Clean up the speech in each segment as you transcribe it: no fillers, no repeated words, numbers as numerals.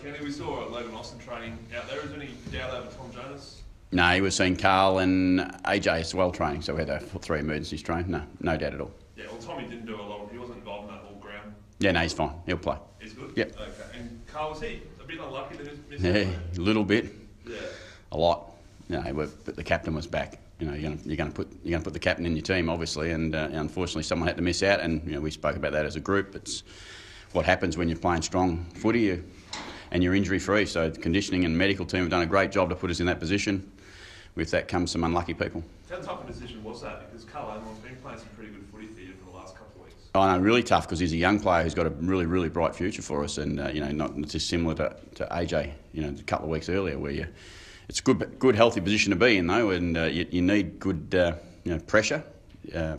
Kenny, we saw Logan Austin training out there. Is there any doubt over Tom Jonas? No, he was seeing Carl and AJ as well training, so we had our 3 emergencies trained. No doubt at all. Yeah, well, Tommy didn't do a lot. He wasn't involved in that all ground. Yeah, no, he's fine. He'll play. He's good? Yep. Okay. And Carl, was he a bit unlucky to miss Yeah, a little bit. Yeah. A lot. But the captain was back. You're going to put the captain in your team, obviously, and unfortunately someone had to miss out. And we spoke about that as a group. It's what happens when you're playing strong footy and you're injury free. So the conditioning and medical team have done a great job to put us in that position. With that comes some unlucky people. How tough a decision was that? Because Carl Adelaide's been playing some pretty good footy for you for the last couple of weeks. I know, really tough, because he's a young player who's got a really, really bright future for us, and not dissimilar to AJ. A couple of weeks earlier, where it's a good, healthy position to be in, though, and you need good, pressure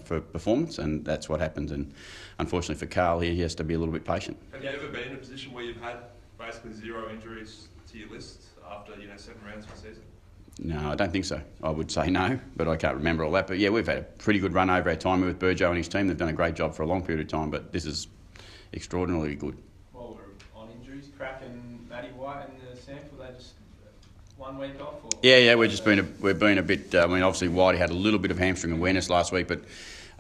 for performance, and that's what happens. And unfortunately for Carl, he has to be a little bit patient. Have you ever been in a position where you've had basically 0 injuries to your list after 7 rounds of the season? No, I don't think so. I would say no, but I can't remember all that. But yeah, we've had a pretty good run over our time with Burjo and his team. They've done a great job for a long period of time, but this is extraordinarily good. Well, we're on injuries. Crack and Matty White and the sample, they just 1 week off? Or? Yeah, we've been a bit. Obviously Whitey had a little bit of hamstring awareness last week, but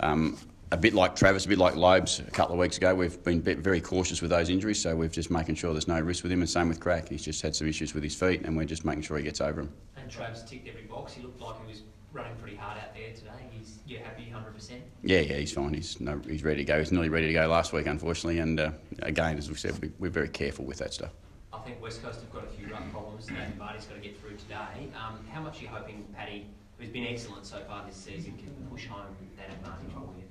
a bit like Travis, a bit like Lobes a couple of weeks ago, we've been very cautious with those injuries. So we're just making sure there's no risk with him, and same with Crack. He's just had some issues with his feet, and we're just making sure he gets over them. And Travis ticked every box. He looked like he was running pretty hard out there today. You're happy 100%? Yeah, he's fine. He's ready to go. He's nearly ready to go last week, unfortunately. And again, as we said, we're very careful with that stuff. I think West Coast have got a few ruck problems that Marty's got to get through today. How much are you hoping Paddy, who's been excellent so far this season, can push home that advantage for you?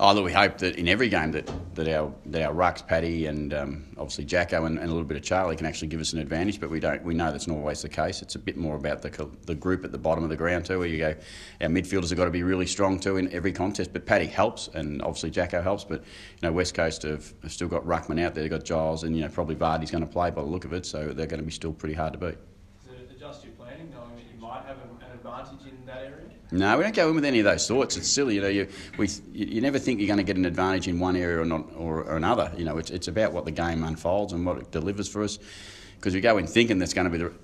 Oh, look, we hope that in every game that our rucks, Paddy and obviously Jacko and a little bit of Charlie can actually give us an advantage, but we know that's not always the case. It's a bit more about the group at the bottom of the ground too, where you go, our midfielders have got to be really strong too in every contest, but Paddy helps and obviously Jacko helps, but West Coast have still got ruckman out there. They've got Giles and probably Vardy's going to play by the look of it, so they're going to be still pretty hard to beat. Does it adjust your planning, knowing that you might have an advantage in that area? No, we don't go in with any of those thoughts. It's silly, you never think you're going to get an advantage in one area or another. It's about what the game unfolds and what it delivers for us. Because we go in thinking that's going to be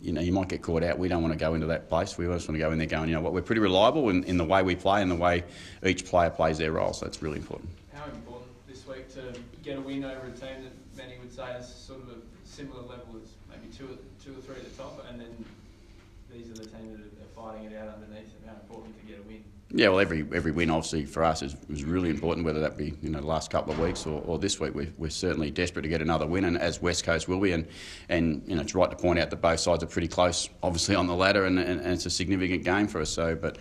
you might get caught out. We don't want to go into that place. We just want to go in there going, we're pretty reliable in the way we play and the way each player plays their role. So it's really important. How important this week to get a win over a team that many would say is sort of a similar level as maybe two or three at the top, and then these are the teams that are fighting it out underneath, and how important to get a win? Yeah, well, every win obviously for us is really important, whether that be the last couple of weeks or this week. We're certainly desperate to get another win, and as West Coast will be, and it's right to point out that both sides are pretty close, obviously on the ladder, and it's a significant game for us. So, but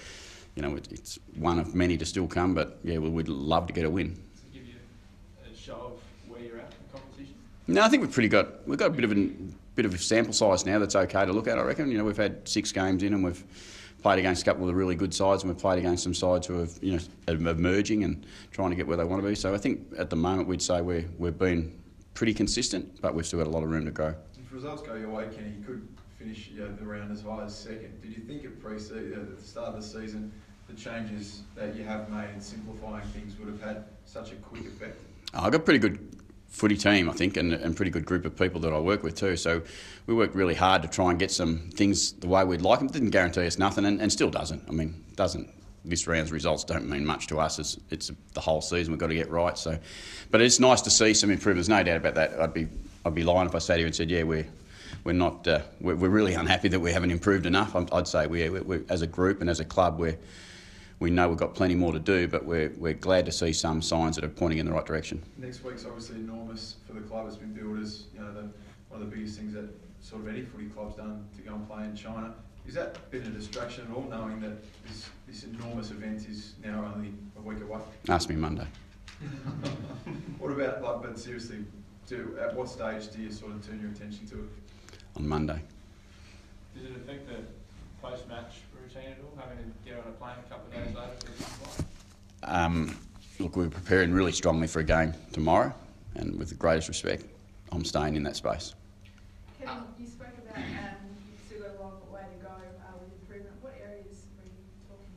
it's one of many to still come. But yeah, we'd love to get a win. Does it give you a show of where you're at in the competition? No, I think we've got a bit of a sample size now that's okay to look at. I reckon we've had 6 games in, and we've played against a couple of the really good sides, and we've played against some sides who are emerging and trying to get where they want to be. So I think at the moment we'd say we've been pretty consistent, but we've still got a lot of room to grow. If results go your way, Kenny, you could finish the round as high as second. Did you think at the start of the season, the changes that you have made in simplifying things would have had such a quick effect? I've got a pretty good footy team, I think, and pretty good group of people that I work with too. So we worked really hard to try and get some things the way we'd like them. It didn't guarantee us nothing, and still doesn't. I mean, this round's results don't mean much to us. It's the whole season we've got to get right. So, but it's nice to see some improvements. No doubt about that. I'd be lying if I sat here and said, yeah, we're really unhappy that we haven't improved enough. I'd say we as a group and as a club we know we've got plenty more to do, but we're glad to see some signs that are pointing in the right direction. Next week's obviously enormous for the club. It's been billed as one of the biggest things that sort of any footy club's done to go and play in China. Is that been a distraction at all, knowing that this enormous event is now only a week away? Ask me Monday. What about, but seriously, at what stage do you sort of turn your attention to it? On Monday. Does it affect the post-match routine at all, having to get on a plane a couple of days later for the flight? Look, we're preparing really strongly for a game tomorrow, and with the greatest respect, I'm staying in that space. Kevin, you spoke about you've still got a long way to go with improvement. What areas were you talking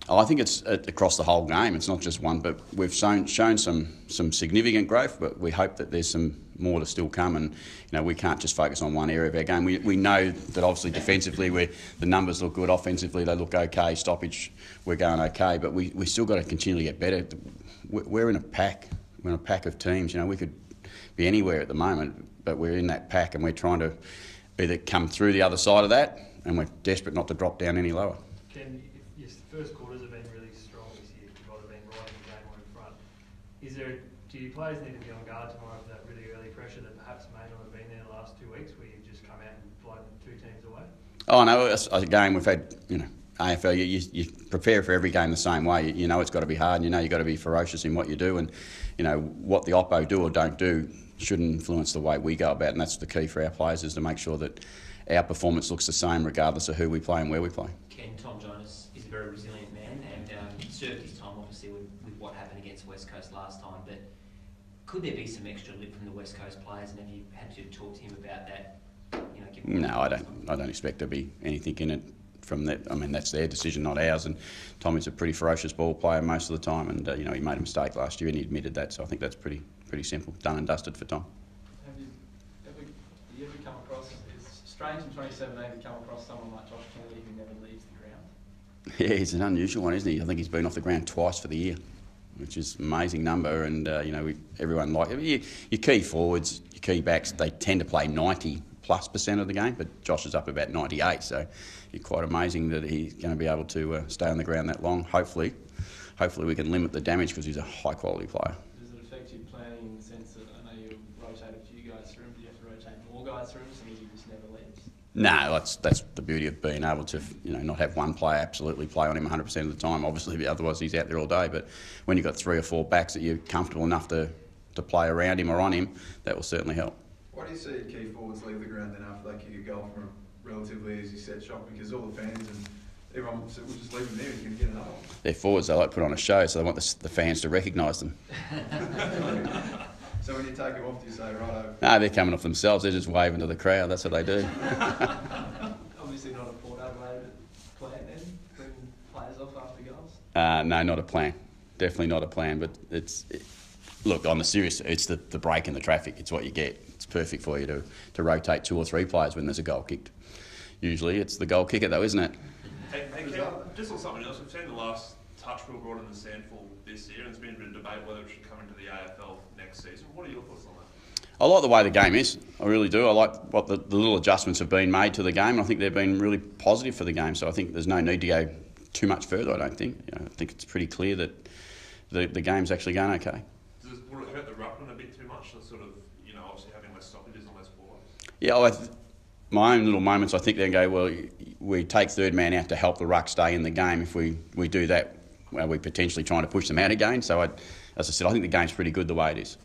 I think it's across the whole game. It's not just one, but we've shown some significant growth. But we hope that there's some more to still come, and we can't just focus on one area of our game. We know that obviously defensively the numbers look good, offensively they look okay, stoppage we're going okay, but we still got to continually get better. We're in a pack. We're in a pack of teams. We could be anywhere at the moment, but we're in that pack, and we're trying to either come through the other side of that, and we're desperate not to drop down any lower. Ken, your first quarters have been really strong this year. You've either been right in the game or in front. Do your players need to be on guard tomorrow for that really early pressure that perhaps may not have been there the last 2 weeks, where you've just come out and blown 2 teams away? Oh no, again we've had AFL. You prepare for every game the same way. You know it's got to be hard, and you've got to be ferocious in what you do, and what the oppo do or don't do shouldn't influence the way we go about it, and that's the key for our players, is to make sure that our performance looks the same regardless of who we play and where we play. Ken, Tom Jonas is a very resilient man, and served his time obviously with what happened against West Coast last time, but could there be some extra lip from the West Coast players, and have you had to talk to him about that? No, I don't expect there to be anything in it from that. I mean, that's their decision, not ours, and Tommy's a pretty ferocious ball player most of the time, and he made a mistake last year and he admitted that, so I think that's pretty simple, done and dusted for Tom. Have you ever come across, it's strange in 2017 to come across someone like Josh Kennedy who never leaves the ground? Yeah, he's an unusual one, isn't he? I think he's been off the ground twice for the year, which is an amazing number, and everyone your key forwards, your key backs, they tend to play 90+% of the game, but Josh is up about 98, so it's quite amazing that he's going to be able to stay on the ground that long. Hopefully we can limit the damage, because he's a high quality player. Does it affect your planning in the sense that, I know you rotate a few guys through him, do you have to rotate more guys through him, so he just never leaves? No, that's the beauty of being able to not have one player absolutely play on him 100% of the time. Obviously, otherwise he's out there all day. But when you've got 3 or 4 backs that you're comfortable enough to play around him or on him, that will certainly help. Why do you see key forwards leave the ground then after they kick a goal from a relatively easy set shot? Because all the fans and everyone will just leave him there, he's going to get another one. They're forwards, they like to put on a show, so they want the fans to recognise them. So when you take him off, do you say, righto? No, they're coming off themselves, they're just waving to the crowd, that's what they do. Obviously not a Port Adelaide plan then, bringing players off after goals? No, not a plan. Definitely not a plan, but look, on the serious, it's the break in the traffic, it's what you get. It's perfect for you to rotate 2 or 3 players when there's a goal kicked. Usually it's the goal kicker though, isn't it? Hey Ken, just on something else, we've seen the last touch rule brought in the sandful this year, and there's been a bit of debate whether it should come into the AFL next season. What are your thoughts on that? I like the way the game is. I really do. I like what the little adjustments have been made to the game. I think they've been really positive for the game. So I think there's no need to go too much further, I don't think. I think it's pretty clear that the game's actually going okay. Will it hurt the ruckman a bit too much, sort of, obviously having less stoppages and less ball? Yeah, my own little moments, I think they go, well, we take third man out to help the ruck stay in the game. If we do that, well, we're potentially trying to push them out again. So, as I said, I think the game's pretty good the way it is.